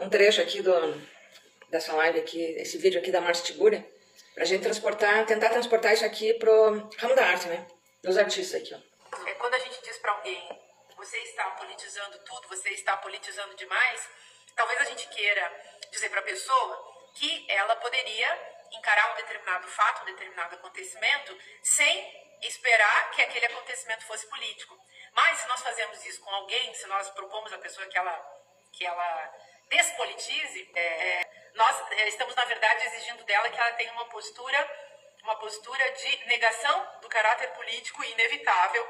um trecho aqui dessa live aqui, esse vídeo aqui da Márcia Tiburi, pra gente tentar transportar isso aqui pro ramo da arte, né? Dos artistas aqui, ó. Quando a gente diz pra alguém, você está politizando tudo, você está politizando demais, talvez a gente queira dizer pra pessoa que ela poderia encarar um determinado fato, um determinado acontecimento, sem esperar que aquele acontecimento fosse político. Mas se nós fazemos isso com alguém, se nós propomos à pessoa que ela despolitize, nós estamos, na verdade, exigindo dela que ela tenha uma postura de negação do caráter político inevitável,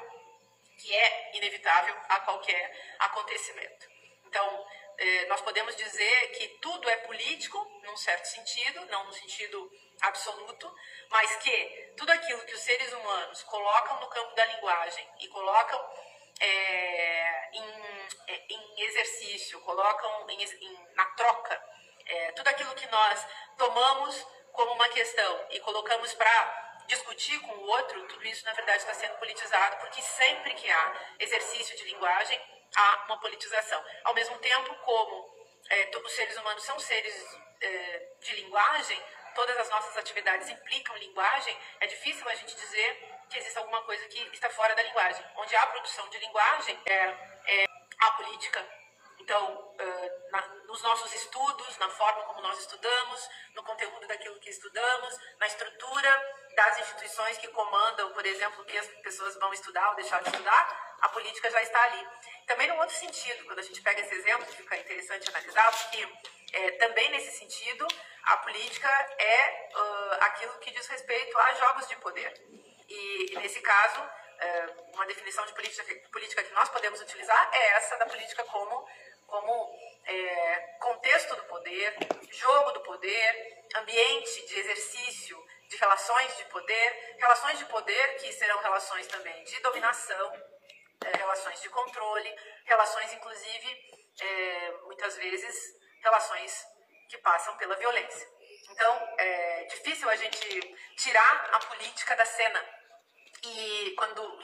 que é inevitável a qualquer acontecimento. Então, nós podemos dizer que tudo é político, num certo sentido, não no sentido absoluto, mas que tudo aquilo que os seres humanos colocam no campo da linguagem e colocam em exercício, colocam na troca, tudo aquilo que nós tomamos como uma questão e colocamos para discutir com o outro, tudo isso na verdade está sendo politizado, porque sempre que há exercício de linguagem, há uma politização. Ao mesmo tempo, como os seres humanos são seres de linguagem, todas as nossas atividades implicam linguagem, é difícil a gente dizer que existe alguma coisa que está fora da linguagem. Onde há produção de linguagem, há política. Então, nos nossos estudos, na forma como nós estudamos, no conteúdo daquilo que estudamos, na estrutura das instituições que comandam, por exemplo, o que as pessoas vão estudar ou deixar de estudar, a política já está ali. Também num outro sentido, quando a gente pega esse exemplo, fica interessante analisar, porque também nesse sentido, a política é aquilo que diz respeito a jogos de poder. E nesse caso, uma definição de política que nós podemos utilizar é essa da política como contexto do poder, jogo do poder, ambiente de exercício de relações de poder que serão relações também de dominação, relações de controle, relações inclusive, muitas vezes, relações que passam pela violência. Então, é difícil a gente tirar a política da cena. E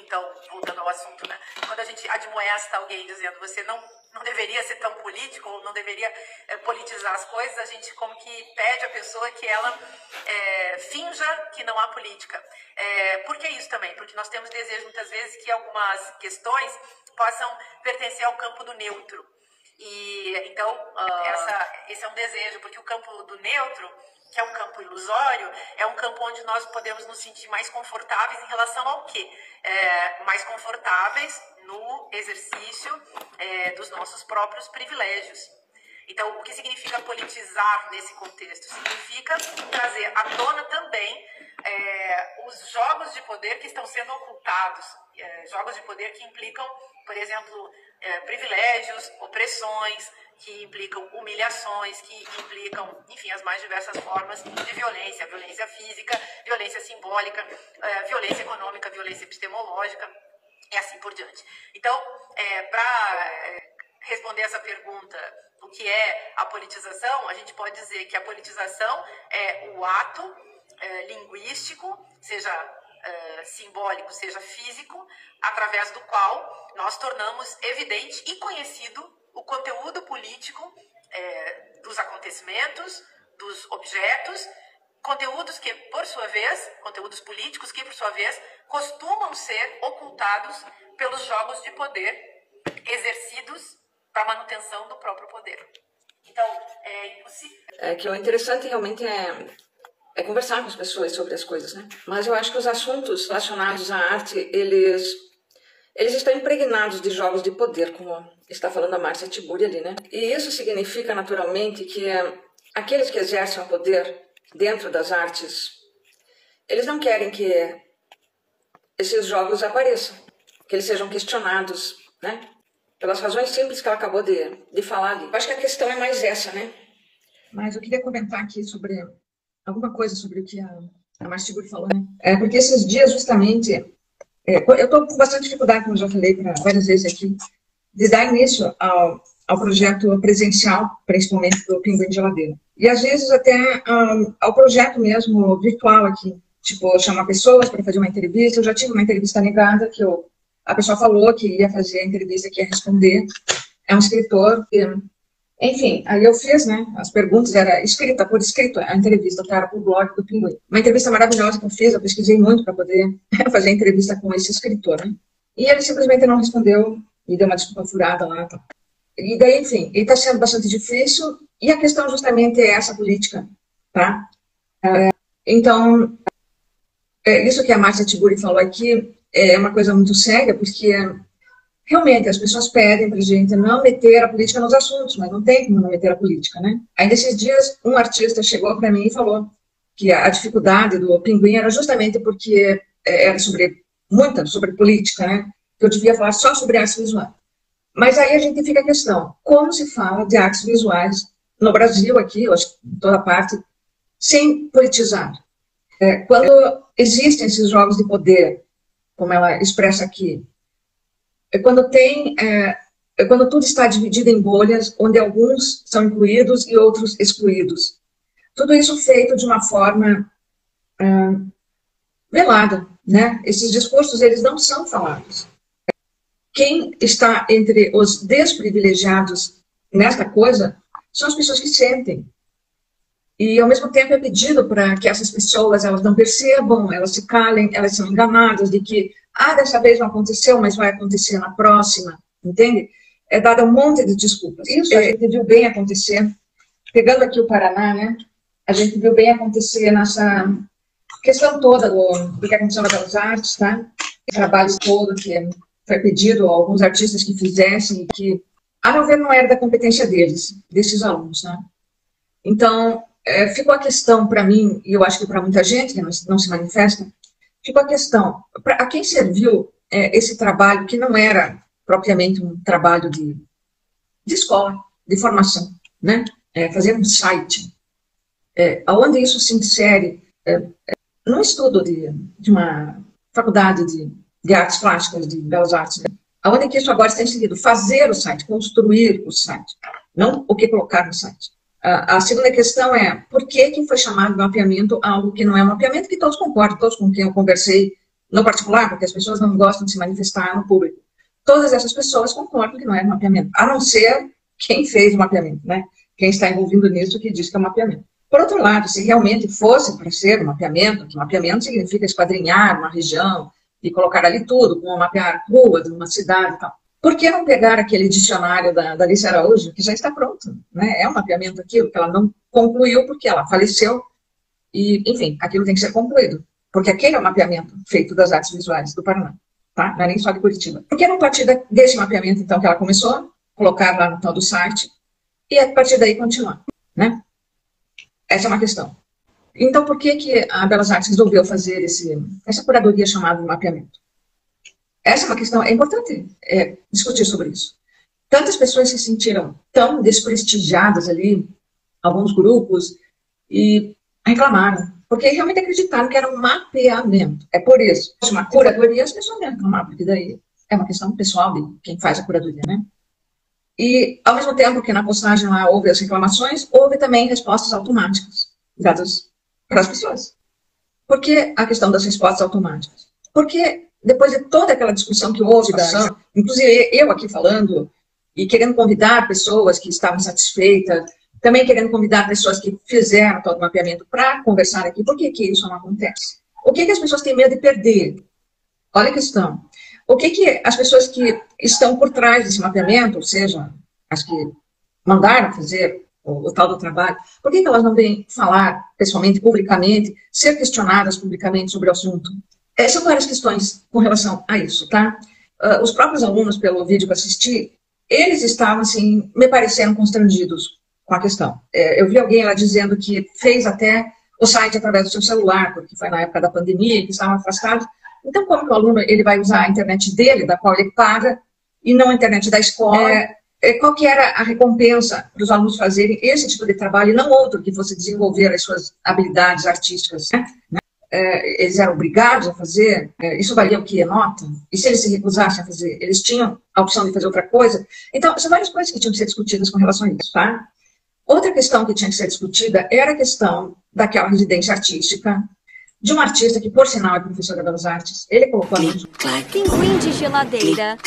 então, voltando ao assunto, né? Quando a gente admoesta alguém dizendo você não deveria ser tão político, ou não deveria politizar as coisas, a gente como que pede à pessoa que ela finja que não há política. Por que isso também? Porque nós temos desejo muitas vezes que algumas questões possam pertencer ao campo do neutro. E então, esse é um desejo, porque o campo do neutro, que é um campo ilusório, é um campo onde nós podemos nos sentir mais confortáveis em relação ao quê? Mais confortáveis no exercício dos nossos próprios privilégios. Então, o que significa politizar nesse contexto? Significa trazer à tona também os jogos de poder que estão sendo ocultados, jogos de poder que implicam, por exemplo, privilégios, opressões, que implicam humilhações, que implicam, enfim, as mais diversas formas de violência, violência física, violência simbólica, violência econômica, violência epistemológica, e assim por diante. Então, para responder essa pergunta, o que é a politização, a gente pode dizer que a politização é o ato linguístico, seja simbólico, seja físico, através do qual nós tornamos evidente e conhecido o conteúdo político dos acontecimentos, dos objetos, conteúdos que, por sua vez, conteúdos políticos que, por sua vez, costumam ser ocultados pelos jogos de poder exercidos para a manutenção do próprio poder. Então, é impossível. Que o interessante realmente é conversar com as pessoas sobre as coisas, né? Mas eu acho que os assuntos relacionados à arte, eles estão impregnados de jogos de poder, como está falando a Márcia Tiburi ali, né? E isso significa, naturalmente, que aqueles que exercem o poder dentro das artes, eles não querem que esses jogos apareçam, que eles sejam questionados, né? Pelas razões simples que ela acabou de falar ali. Eu acho que a questão é mais essa, né? Mas eu queria comentar aqui sobre alguma coisa sobre o que a Márcia Tiburi falou, né? Porque esses dias, justamente, eu estou com bastante dificuldade, como eu já falei várias vezes aqui, de dar início ao projeto presencial, principalmente do Pinguim de Geladeira. E, às vezes, até ao projeto mesmo virtual aqui. Tipo, chamar pessoas para fazer uma entrevista. Eu já tive uma entrevista negada, que a pessoa falou que ia fazer a entrevista, que ia responder. É um escritor Enfim, aí eu fiz, né, as perguntas, era escrita por escrito, a entrevista, claro, para o blog do Pinguim. Uma entrevista maravilhosa que eu fiz, eu pesquisei muito para poder fazer a entrevista com esse escritor, né? E ele simplesmente não respondeu, e deu uma desculpa furada lá. Tá. E daí, enfim, ele está sendo bastante difícil, e a questão justamente é essa política, tá? Então, isso que a Márcia Tiburi falou aqui é uma coisa muito séria, porque realmente as pessoas pedem para a gente não meter a política nos assuntos, mas não tem como não meter a política, né? Aí, nesses dias, um artista chegou para mim e falou que a dificuldade do Pinguim era justamente porque era sobre política, né? Que eu devia falar só sobre artes visuais. Mas aí a gente fica a questão, como se fala de artes visuais no Brasil, aqui, eu acho que em toda parte, sem politizar? Quando existem esses jogos de poder, como ela expressa aqui, quando tudo está dividido em bolhas, onde alguns são incluídos e outros excluídos. Tudo isso feito de uma forma velada, né? Esses discursos, eles não são falados. Quem está entre os desprivilegiados nesta coisa são as pessoas que sentem. E, ao mesmo tempo, é pedido para que essas pessoas, elas não percebam, elas se calem, elas são enganadas de que, dessa vez não aconteceu, mas vai acontecer na próxima, entende? É dado um monte de desculpas. Isso a gente viu bem acontecer, pegando aqui o Paraná, né? A gente viu bem acontecer nessa questão toda do que aconteceu na Belas Artes, tá? O trabalho todo que foi pedido a alguns artistas que fizessem e que, a meu ver, não era da competência deles, desses alunos, né? Então, ficou a questão para mim, e eu acho que para muita gente que não se manifesta, ficou a questão, a quem serviu esse trabalho que não era propriamente um trabalho de escola, de formação, né? Fazer um site, onde isso se insere num estudo de uma faculdade de artes plásticas, de belas artes, né? Onde que isso agora está inserido? Fazer o site, construir o site, não o que colocar no site. A segunda questão é, por que foi chamado de mapeamento algo que não é um mapeamento, que todos concordam, todos com quem eu conversei no particular, porque as pessoas não gostam de se manifestar no público. Todas essas pessoas concordam que não é mapeamento, a não ser quem fez o mapeamento, né? Quem está envolvido nisso que diz que é mapeamento. Por outro lado, se realmente fosse para ser um mapeamento, que mapeamento significa esquadrinhar uma região e colocar ali tudo, como mapear ruas de uma cidade e tal. Por que não pegar aquele dicionário da Alice Araújo, que já está pronto, né? É um mapeamento aquilo que ela não concluiu porque ela faleceu e, enfim, aquilo tem que ser concluído. Porque aquele é o mapeamento feito das artes visuais do Paraná, tá? Não é nem só de Curitiba. Por que não partir desse mapeamento, então, que ela começou, colocar lá no tal do site e a partir daí continuar, né? Essa é uma questão. Então, por que a Belas Artes resolveu fazer essa curadoria chamada de mapeamento? Essa é uma questão, é importante discutir sobre isso. Tantas pessoas se sentiram tão desprestigiadas ali, alguns grupos, e reclamaram, porque realmente acreditaram que era um mapeamento. É por isso, uma curadoria, as pessoas vão reclamar, porque daí é uma questão pessoal de quem faz a curadoria, né? E, ao mesmo tempo que na postagem lá houve as reclamações, houve também respostas automáticas, dadas para as pessoas. Por que a questão das respostas automáticas? Porque depois de toda aquela discussão que houve, inclusive eu aqui falando, e querendo convidar pessoas que estavam satisfeitas, também querendo convidar pessoas que fizeram todo o mapeamento para conversar aqui, por que isso não acontece? O que as pessoas têm medo de perder? Olha a questão. O que as pessoas que estão por trás desse mapeamento, ou seja, as que mandaram fazer o tal do trabalho, por que elas não vêm falar pessoalmente, publicamente, ser questionadas publicamente sobre o assunto? São várias questões com relação a isso, tá? Os próprios alunos, pelo vídeo que assisti, eles estavam, assim, me pareceram constrangidos com a questão. Eu vi alguém lá dizendo que fez até o site através do seu celular, porque foi na época da pandemia, que estavam afastados. Então, como que o aluno ele vai usar a internet dele, da qual ele paga, e não a internet da escola? Qual que era a recompensa para os alunos fazerem esse tipo de trabalho, e não outro, que fosse desenvolver as suas habilidades artísticas, né? Eles eram obrigados a fazer, isso valia o que? Nota? E se eles se recusassem a fazer, eles tinham a opção de fazer outra coisa? Então, são várias coisas que tinham que ser discutidas com relação a isso, tá? Outra questão que tinha que ser discutida era a questão daquela residência artística de um artista que, por sinal, é professor da Belas Artes. Ele colocou a Pinguim de geladeira.